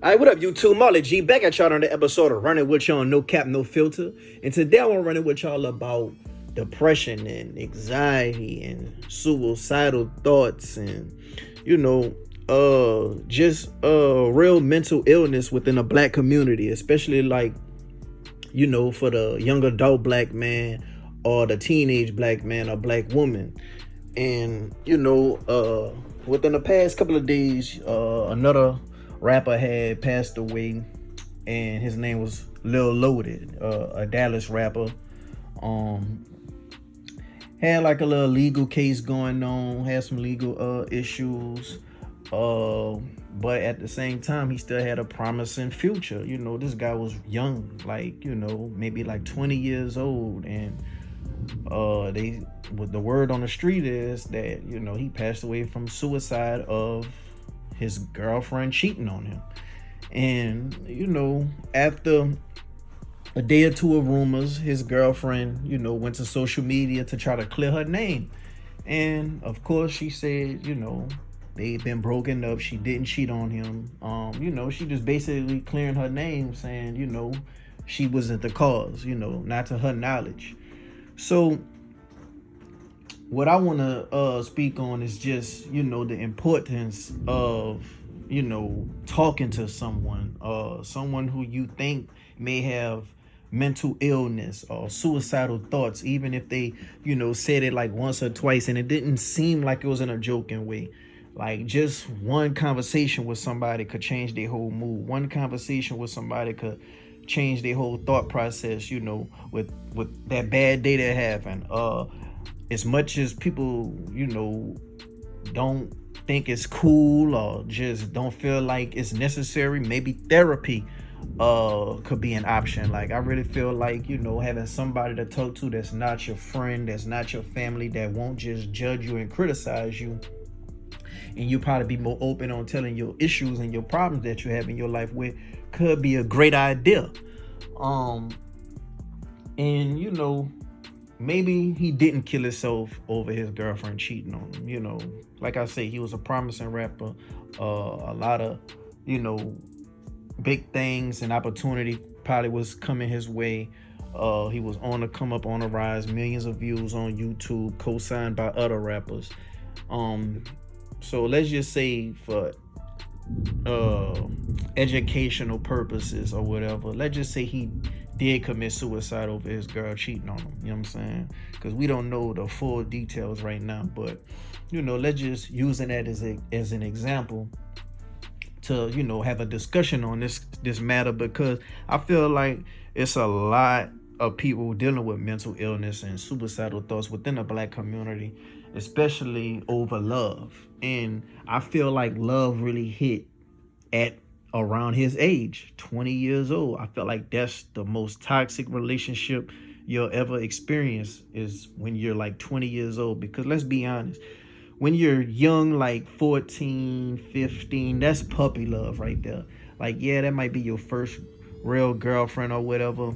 All right, what up, YouTube? Marley G back at y'all on the episode of Running with y'all on No Cap, No Filter. And today I want to run it with y'all about depression and anxiety and suicidal thoughts and, just real mental illness within the black community, especially like, for the young adult black man or the teenage black man or black woman. And, within the past couple of days, another rapper had passed away, and his name was Lil Loaded, a Dallas rapper. Um, had like a little legal case going on, had some legal issues. But at the same time, he still had a promising future. This guy was young, like, maybe like 20 years old, and the word on the street is that he passed away from suicide of his girlfriend cheating on him. And after a day or two of rumors, his girlfriend went to social media to try to clear her name. And of course she said they've been broken up, she didn't cheat on him. She just basically clearing her name, saying she wasn't the cause, not to her knowledge. So what I want to speak on is just, the importance of, talking to someone who you think may have mental illness or suicidal thoughts, even if they, said it like once or twice and it didn't seem like it was in a joking way. Like just one conversation with somebody could change their whole mood. One conversation with somebody could change their whole thought process, with that bad day they're having. As much as people, don't think it's cool or just don't feel like it's necessary, maybe therapy could be an option. Like I really feel like, having somebody to talk to that's not your friend, that's not your family, that won't just judge you and criticize you, and you probably be more open on telling your issues and your problems that you have in your life with, could be a great idea. And maybe he didn't kill himself over his girlfriend cheating on him. Like I say, he was a promising rapper. A lot of big things and opportunity probably was coming his way. He was on the come up, on the rise, millions of views on YouTube, co-signed by other rappers. So let's just say for educational purposes or whatever, let's just say he did commit suicide over his girl cheating on him. You know what I'm saying? Because we don't know the full details right now, but let's just use that as an example to have a discussion on this matter, because I feel like it's a lot of people dealing with mental illness and suicidal thoughts within the black community, especially over love. And I feel like love really hit at around his age, 20 years old. I feel like that's the most toxic relationship you'll ever experience, is when you're like 20 years old. Because let's be honest, when you're young, like 14, 15, that's puppy love right there. Like, yeah, that might be your first real girlfriend or whatever,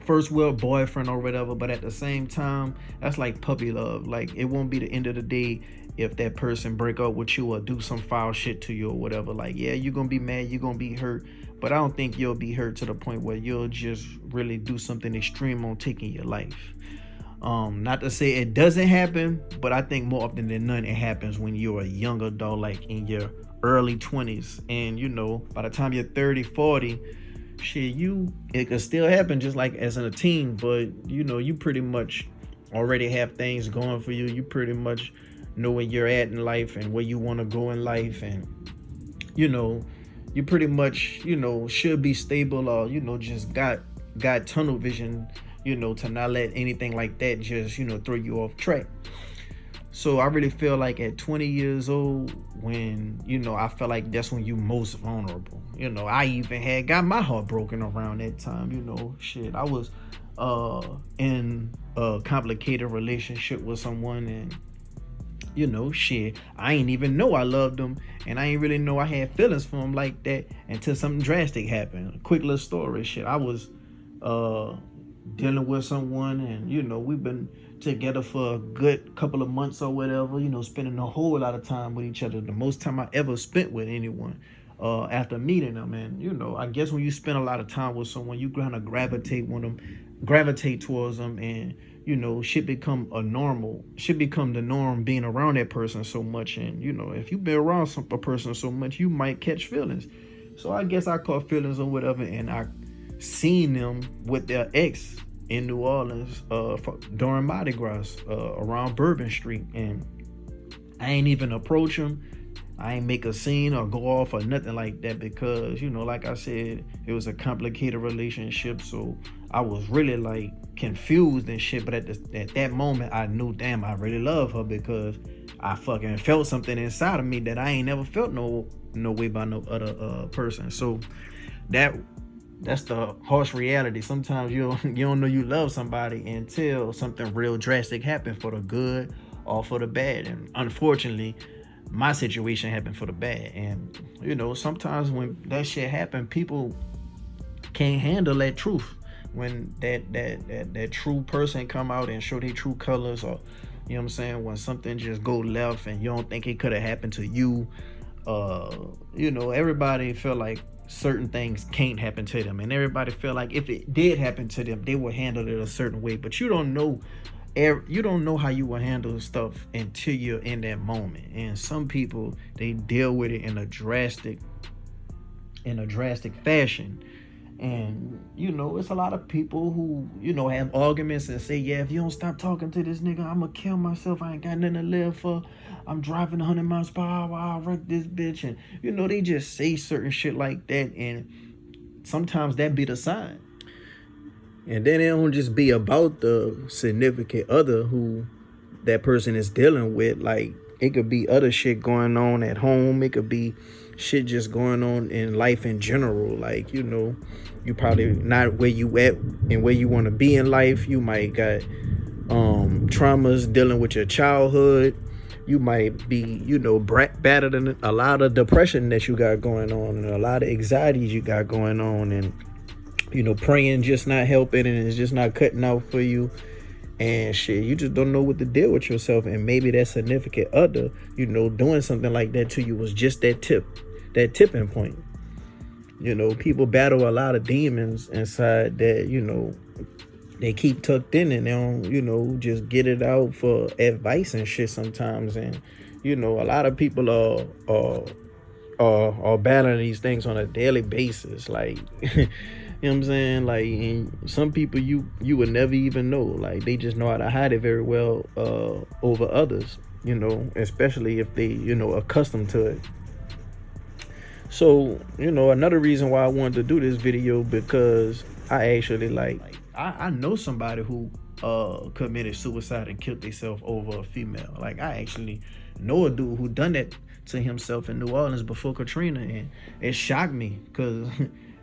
first real boyfriend or whatever, but at the same time, that's like puppy love. Like, it won't be the end of the day if that person break up with you or do some foul shit to you or whatever. Like, yeah, you're gonna be mad, you're gonna be hurt, but I don't think you'll be hurt to the point where you'll just really do something extreme on taking your life. Not to say it doesn't happen, but I think more often than none it happens when you're a young adult, like in your early 20s. And by the time you're 30, 40, shit, it could still happen just like as in a teen, but you pretty much already have things going for you. You pretty much know where you're at in life and where you want to go in life, and you pretty much should be stable, or just got tunnel vision, to not let anything like that just throw you off track. So I really feel like at 20 years old, when I feel like that's when you most vulnerable. I even got my heart broken around that time. Shit, I was in a complicated relationship with someone, and shit, I ain't even know I loved them, and I ain't really know I had feelings for them like that until something drastic happened. A quick little story. Shit, I was dealing with someone, and we've been together for a good couple of months or whatever, spending a whole lot of time with each other, the most time I ever spent with anyone. after meeting them. And you know, I guess when you spend a lot of time with someone, you kind of gravitate towards them, and you know, shit become the norm being around that person so much. And you know, if you've been around a person so much, you might catch feelings. So I guess I caught feelings or whatever, and I seen them with their ex in New Orleans during Mardi Gras around Bourbon Street, and I ain't even approach them. I ain't make a scene or go off or nothing like that, because, you know, like I said, it was a complicated relationship. So I was really like confused and shit. But at that moment, I knew, damn, I really love her, because I fucking felt something inside of me that I ain't never felt no way by no other person. So that's the harsh reality. Sometimes you don't know you love somebody until something real drastic happened, for the good or for the bad. And unfortunately, my situation happened for the bad. And you know, sometimes when that shit happen, people can't handle that truth. When that true person come out and show their true colors, or you know what I'm saying, when something just go left and you don't think it could have happened to you. You know, everybody feel like certain things can't happen to them, and everybody feel like if it did happen to them, they would handle it a certain way. But you don't know how you will handle stuff until you're in that moment. And some people, they deal with it in a drastic fashion. And you know, it's a lot of people who, you know, have arguments and say, yeah, if you don't stop talking to this nigga, I'm gonna kill myself, I ain't got nothing to live for, I'm driving 100 miles per hour, I'll wreck this bitch. And you know, they just say certain shit like that, and sometimes that be the sign. And then it don't just be about the significant other who that person is dealing with. Like, it could be other shit going on at home. It could be shit just going on in life in general. Like, you know, you probably not where you at and where you want to be in life. You might got traumas dealing with your childhood. You might be, you know, battling a lot of depression that you got going on, and a lot of anxieties you got going on, and you know, praying just not helping, and it's just not cutting out for you. And shit, you just don't know what to deal with yourself. And maybe that significant other, you know, doing something like that to you was just that tipping point. You know, people battle a lot of demons inside that, you know, they keep tucked in, and they don't, you know, just get it out for advice and shit sometimes. And, you know, a lot of people are battling these things on a daily basis. Like, you know what I'm saying? Like, and some people you would never even know. Like, they just know how to hide it very well over others, you know, especially if they, you know, accustomed to it. So, you know, another reason why I wanted to do this video, because I actually I know somebody who committed suicide and killed themselves over a female. Like, I actually know a dude who done that to himself in New Orleans before Katrina, and it shocked me, because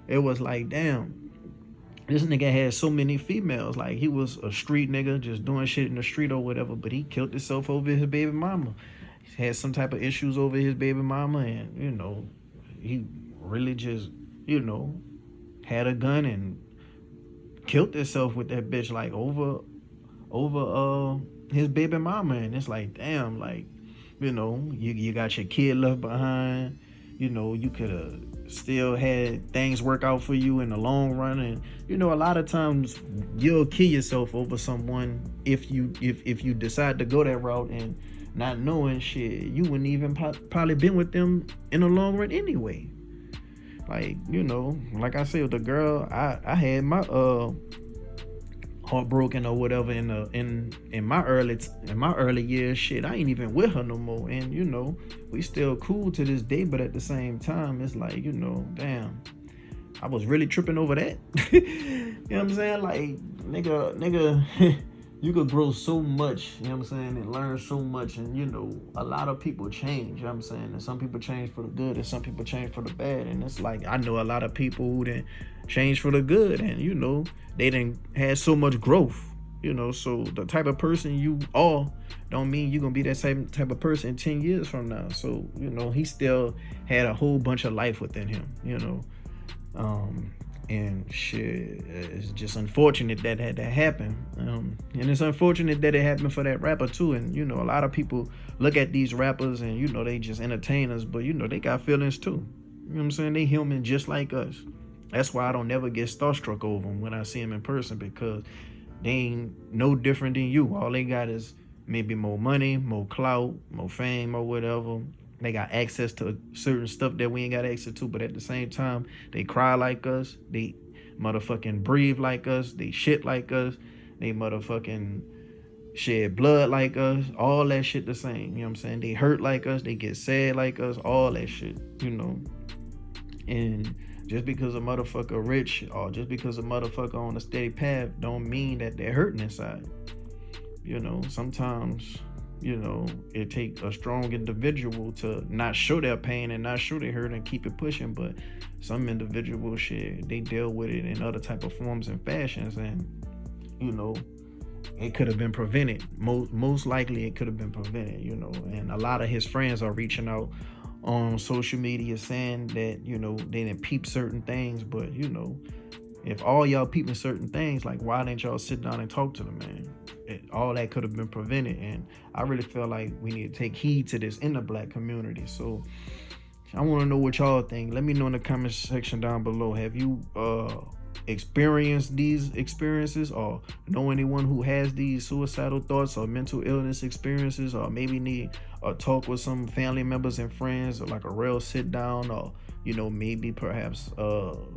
it was like, damn, this nigga had so many females. Like, he was a street nigga just doing shit in the street or whatever, but he killed himself over his baby mama. He had some type of issues over his baby mama, and you know, he really just, you know, had a gun and killed himself with that bitch, like over his baby mama. And it's like, damn, like, you know, you got your kid left behind. You know, you could have still had things work out for you in the long run. And you know, a lot of times you'll kill yourself over someone if you decide to go that route, and not knowing shit, you wouldn't even probably been with them in the long run anyway. Like, you know, like I said, with the girl, I had my heartbroken or whatever in my early years. Shit, I ain't even with her no more, and you know, we still cool to this day. But at the same time, it's like, you know, damn, I was really tripping over that. You know what I'm saying? Like, nigga you could grow so much, you know what I'm saying, and learn so much. And you know, a lot of people change, you know what I'm saying, and some people change for the good and some people change for the bad. And it's like, I know a lot of people who didn't change for the good, and you know, they didn't have so much growth, you know. So the type of person you are don't mean you're gonna be that same type of person 10 years from now. So, you know, he still had a whole bunch of life within him, you know. And shit, it's just unfortunate that had to happen. And it's unfortunate that it happened for that rapper too. And you know, a lot of people look at these rappers and, you know, they just entertainers, but you know, they got feelings too. You know what I'm saying? They human just like us. That's why I don't never get starstruck over them when I see them in person, because they ain't no different than you. All they got is maybe more money, more clout, more fame, or whatever. They got access to certain stuff that we ain't got access to, but at the same time, they cry like us. They motherfucking breathe like us. They shit like us. They motherfucking shed blood like us. All that shit the same. You know what I'm saying? They hurt like us. They get sad like us. All that shit, you know. And just because a motherfucker rich or just because a motherfucker on a steady path don't mean that they're hurting inside. You know, sometimes, you know, it takes a strong individual to not show their pain and not show their hurt and keep it pushing. But some individual shit, they deal with it in other type of forms and fashions, and you know, it could have been prevented. Most likely it could have been prevented, you know. And a lot of his friends are reaching out on social media saying that, you know, they didn't peep certain things. But, you know, if all y'all peeping certain things, like, why didn't y'all sit down and talk to the man? All that could have been prevented. And I really feel like we need to take heed to this in the black community. So I want to know what y'all think. Let me know in the comment section down below. Have you experienced these experiences, or know anyone who has these suicidal thoughts or mental illness experiences, or maybe need a talk with some family members and friends, or like a real sit down, or, you know, maybe perhaps show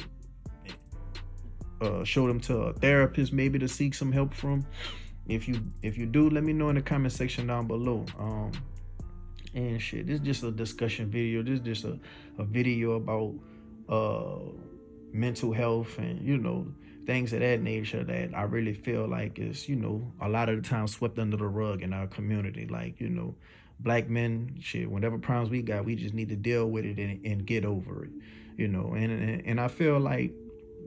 them to a therapist maybe to seek some help from? If you do, let me know in the comment section down below. And shit, this is just a discussion video. This is just a video about mental health and, you know, things of that nature that I really feel like is, you know, a lot of the time swept under the rug in our community. Like, you know, black men, shit, whatever problems we got, we just need to deal with it and get over it, you know. And I feel like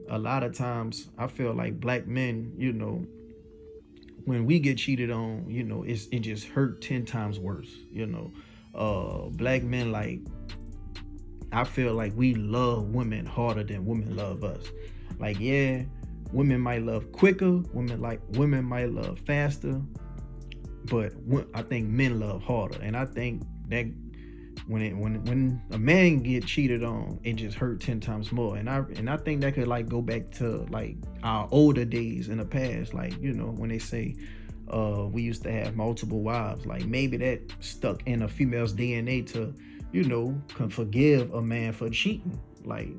a lot of times, I feel like black men, you know, when we get cheated on, you know, it just hurt 10 times worse, you know. Black men, like, I feel like we love women harder than women love us. Like, yeah, women might love quicker, women might love faster, but I think men love harder. And I think that when a man get cheated on, it just hurt 10 times more. And I think that could, like, go back to, like, our older days in the past. Like, you know, when they say we used to have multiple wives, like, maybe that stuck in a female's DNA to, you know, can forgive a man for cheating. Like,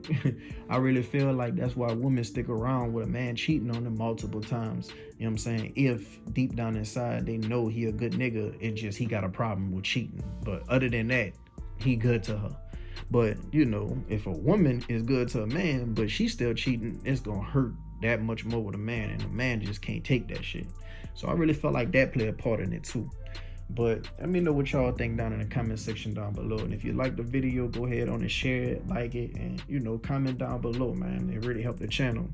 I really feel like that's why women stick around with a man cheating on them multiple times. You know what I'm saying? If deep down inside they know he a good nigga, it just he got a problem with cheating. But other than that, he good to her. But, you know, if a woman is good to a man, but she's still cheating, it's gonna hurt that much more with a man, and a man just can't take that shit. So I really felt like that played a part in it too. But let me know what y'all think down in the comment section down below. And if you like the video, go ahead on and share it, like it, and, you know, comment down below, man. It really helped the channel.